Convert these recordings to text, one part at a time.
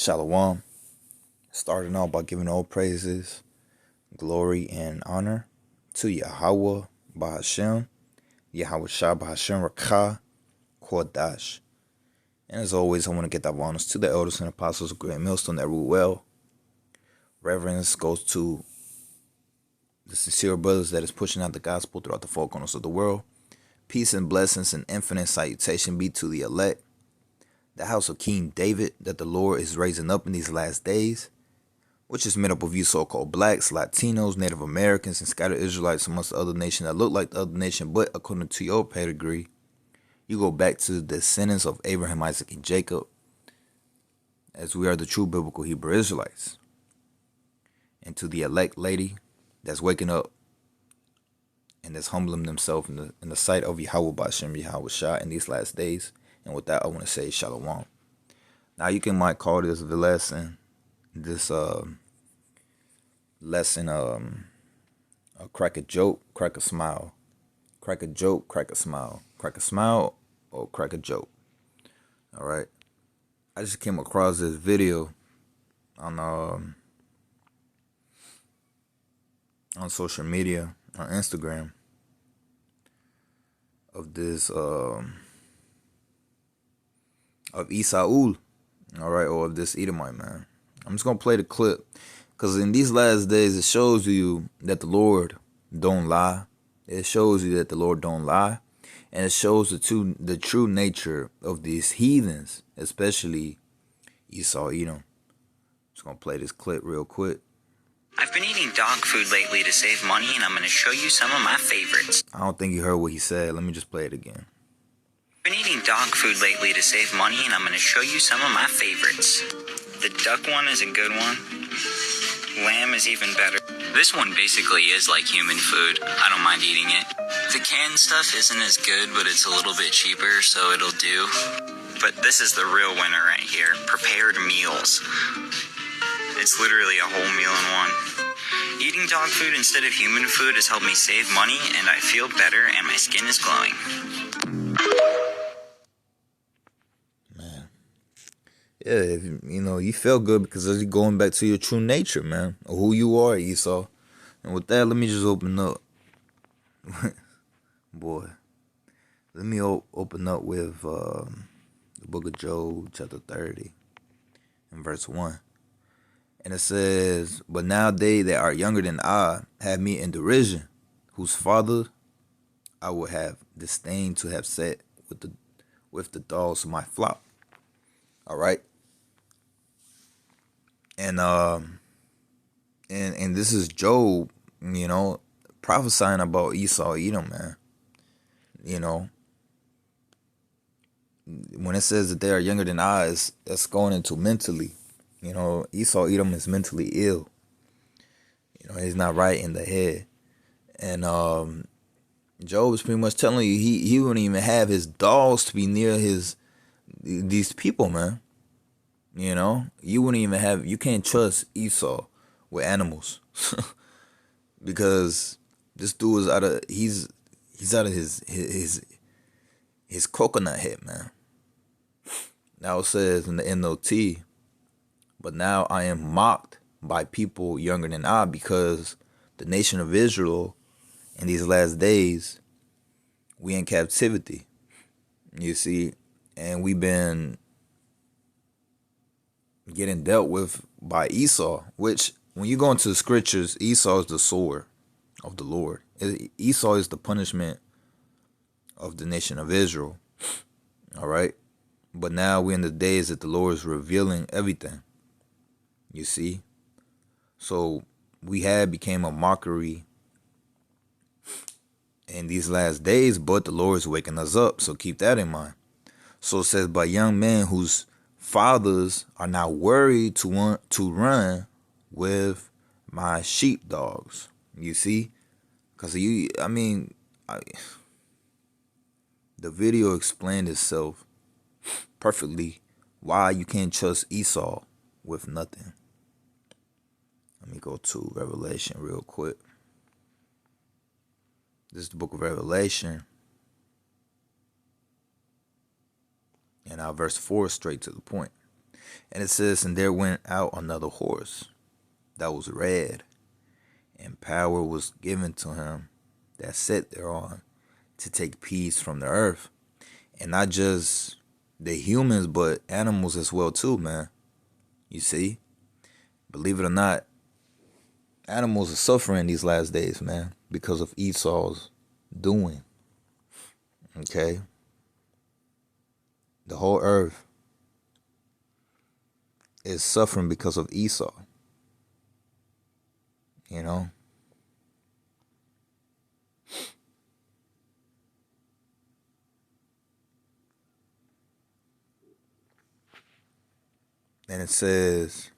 Shalom. Starting out by giving all praises, glory, and honor to Yahweh Bahashem, Yahweh Shah Bahashem Rakah Kodash. And as always, I want to get that honors to the elders and apostles of Great Millstone that rule well. Reverence goes to the sincere brothers that is pushing out the gospel throughout the four corners of the world. Peace and blessings and infinite salutation be to the elect, the house of King David that the Lord is raising up in these last days, which is made up of you so-called blacks, Latinos, Native Americans, and scattered Israelites amongst the other nation that look like the other nation, but according to your pedigree, you go back to the descendants of Abraham, Isaac, and Jacob, as we are the true biblical Hebrew Israelites. And to the elect lady that's waking up and that's humbling themselves in the sight of Yahweh Bashem, Yahweh Shah in these last days. And with that, I want to say Shalom. Now, you might call this the lesson, crack a joke, crack a smile, crack a joke, crack a smile, crack a smile, or crack a joke. All right. I just came across this video on social media, on Instagram, of this of Esau, all right, or of this Edomite man. I'm just gonna play the clip, because in these last days it shows you that the Lord don't lie. It shows you that the Lord don't lie, and it shows the true nature of these heathens, especially Esau, Edom. Just gonna play this clip real quick. I've been eating dog food lately to save money, and I'm going to show you some of my favorites. I don't think you heard what he said. Let me just play it again. I've been eating dog food lately to save money, and I'm going to show you some of my favorites. The duck one is a good one. Lamb is even better. This one basically is like human food. I don't mind eating it. The canned stuff isn't as good, but it's a little bit cheaper, so it'll do. But this is the real winner right here. Prepared meals. It's literally a whole meal in one. Eating dog food instead of human food has helped me save money, and I feel better, and my skin is glowing. Man. Yeah, you feel good because you're going back to your true nature, man, or who you are, Esau. And with that, let me just open up. Boy. Let me open up with the book of Job, chapter 30, and verse 1. And it says, "But now they that are younger than I have me in derision, whose father I would have disdained to have set with the dogs of my flock." All right. And this is Job, prophesying about Esau, Edom, man. When it says that they are younger than I, it's going into mentally. Esau, Edom is mentally ill. He's not right in the head. And Job is pretty much telling you he wouldn't even have his dogs to be near these people, man. You wouldn't even you can't trust Esau with animals. Because this dude is he's out of his coconut head, man. Now it says in the NOT, "But now I am mocked by people younger than I, because the nation of Israel in these last days, we in captivity, you see, and we've been getting dealt with by Esau," which when you go into the scriptures, Esau is the sword of the Lord. Esau is the punishment of the nation of Israel. All right. But now we're in the days that the Lord is revealing everything. You see? So we have became a mockery in these last days, but the Lord is waking us up. So keep that in mind. So it says, "By young men whose fathers are not worried to want to run with my sheepdogs." You see? Because the video explained itself perfectly why you can't trust Esau with nothing. Let me go to Revelation real quick. This is the book of Revelation. And now verse 4 is straight to the point. And it says, and there went out another horse that was red, and power was given to him that sat thereon to take peace from the earth. And not just the humans, but animals as well too, man. You see? Believe it or not, animals are suffering these last days, man, because of Esau's doing. Okay? The whole earth is suffering because of Esau. You know? And it says,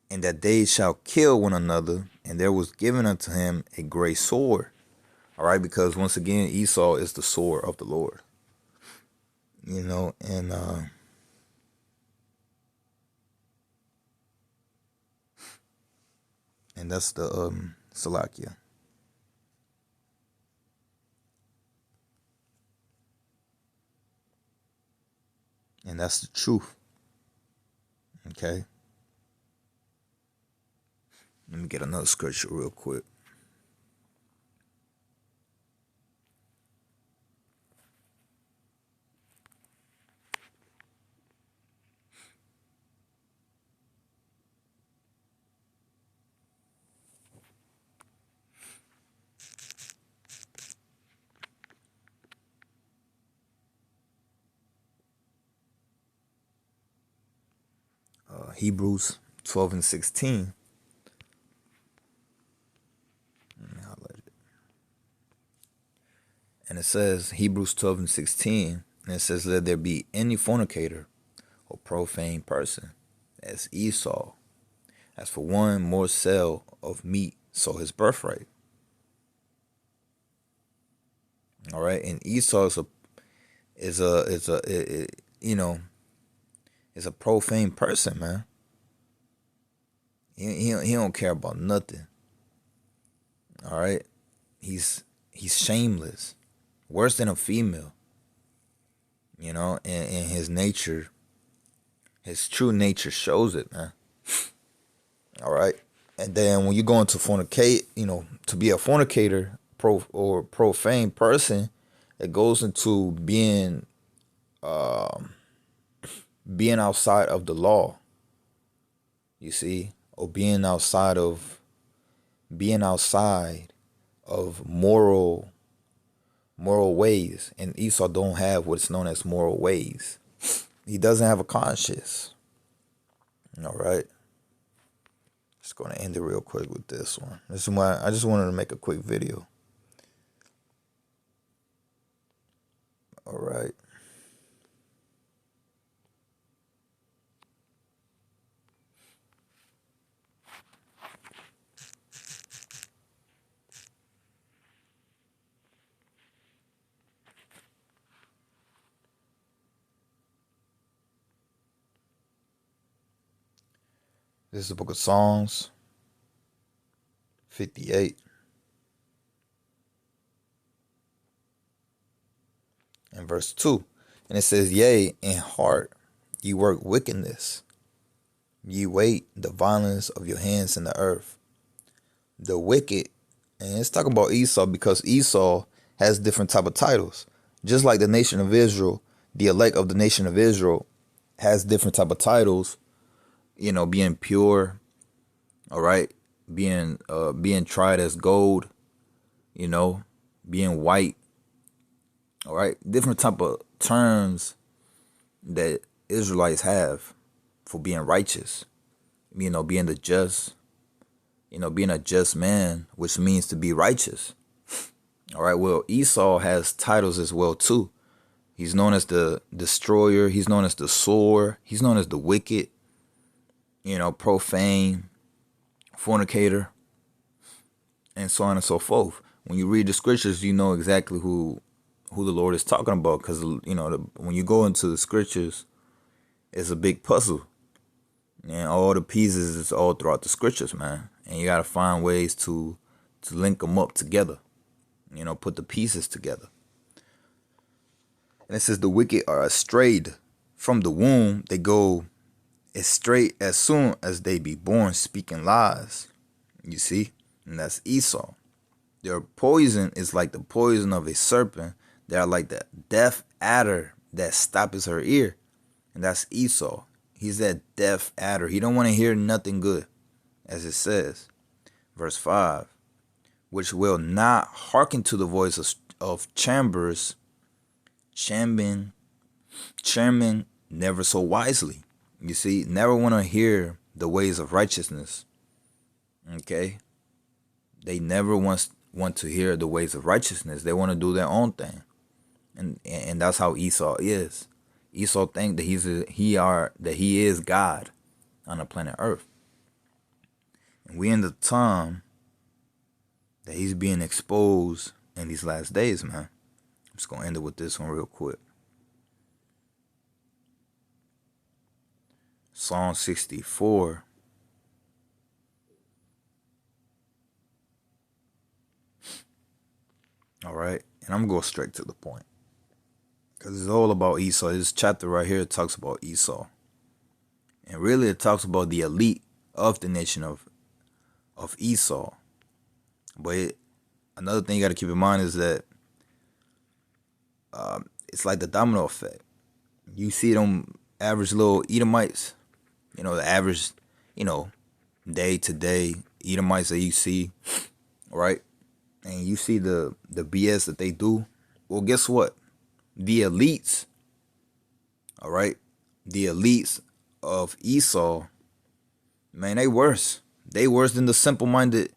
and that they shall kill one another, and there was given unto him a great sword. All right, because once again, Esau is the sword of the Lord. You know, and that's the Salakia. And that's the truth. Okay. Let me get another scripture real quick. Hebrews 12 and 16. Let me highlight it. And it says, Hebrews 12 and 16, and it says, let there be any fornicator or profane person, as Esau, as for one morsel of meat, so his birthright. All right, and Esau is a profane person, man. He don't care about nothing. All right, he's shameless, worse than a female. You know, and his nature, his true nature shows it, man. All right, and then when you go into fornicate, to be a fornicator, profane person, it goes into being outside of the law. You see, or being outside of moral ways. And Esau don't have what's known as moral ways. He doesn't have a conscience. All right. Just going to end it real quick with this one. This is why I just wanted to make a quick video. All right. This is the book of Psalms 58. And verse 2. And it says, yea, in heart ye work wickedness. Ye wait the violence of your hands in the earth. The wicked, and it's talking about Esau because Esau has different type of titles. Just like the nation of Israel, the elect of the nation of Israel has different type of titles. Being pure, all right, being tried as gold, being white, all right, different type of terms that Israelites have for being righteous, being the just, being a just man, which means to be righteous. All right, well, Esau has titles as well too. He's known as the destroyer, he's known as the sword, he's known as the wicked, profane, fornicator, and so on and so forth. When you read the scriptures, you know exactly who the Lord is talking about, because when you go into the scriptures, it's a big puzzle, and all the pieces is all throughout the scriptures, man. And you gotta find ways to link them up together, put the pieces together. And it says the wicked are estrayed from the womb, they go as straight as soon as they be born, speaking lies. You see? And that's Esau. Their poison is like the poison of a serpent. They are like the deaf adder that stops her ear. And that's Esau. He's that deaf adder. He don't want to hear nothing good, as it says. Verse 5. Which will not hearken to the voice of chambers, chairman never so wisely. You see, never want to hear the ways of righteousness. Okay? They never want to hear the ways of righteousness. They want to do their own thing. And that's how Esau is. Esau think that he is God on the planet Earth. And we in the time that he's being exposed in these last days, man. I'm just gonna end it with this one real quick. Psalm 64. All right, and I'm gonna go straight to the point, because it's all about Esau. This chapter right here talks about Esau. And really it talks about the elite of the nation of Esau. But another thing you got to keep in mind is that it's like the domino effect. You see them average little Edomites, the average, day to day Edomites that you see, right? And you see the BS that they do. Well, guess what? The elites, all right? The elites of Esau, man, they worse. They worse than the simple-minded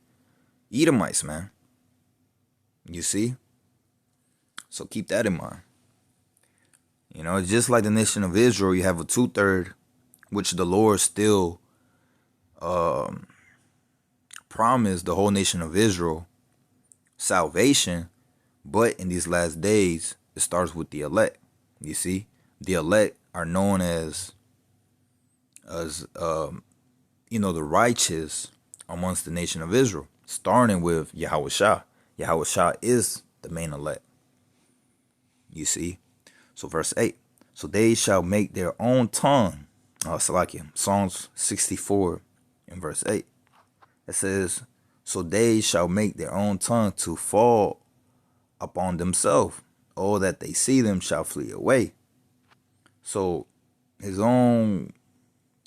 Edomites, man. You see? So keep that in mind. Just like the nation of Israel, you have a 2/3, which the Lord still promised the whole nation of Israel salvation. But in these last days, it starts with the elect. You see? The elect are known as the righteous amongst the nation of Israel, starting with Yahushua. Yahushua is the main elect. You see? So verse 8. So they shall make their own tongue. Psalms 64 in verse 8. It says, so they shall make their own tongue to fall upon themselves. All that they see them shall flee away. So his own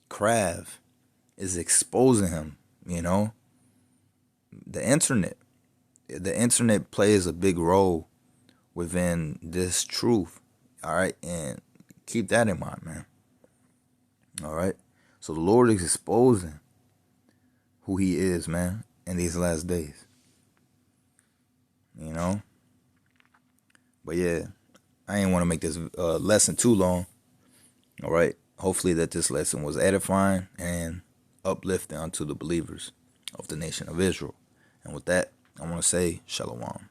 craft is exposing him, The internet plays a big role within this truth. All right. And keep that in mind, man. All right. So the Lord is exposing who he is, man, in these last days. But yeah, I ain't want to make this lesson too long. All right. Hopefully that this lesson was edifying and uplifting unto the believers of the nation of Israel. And with that, I want to say shalom.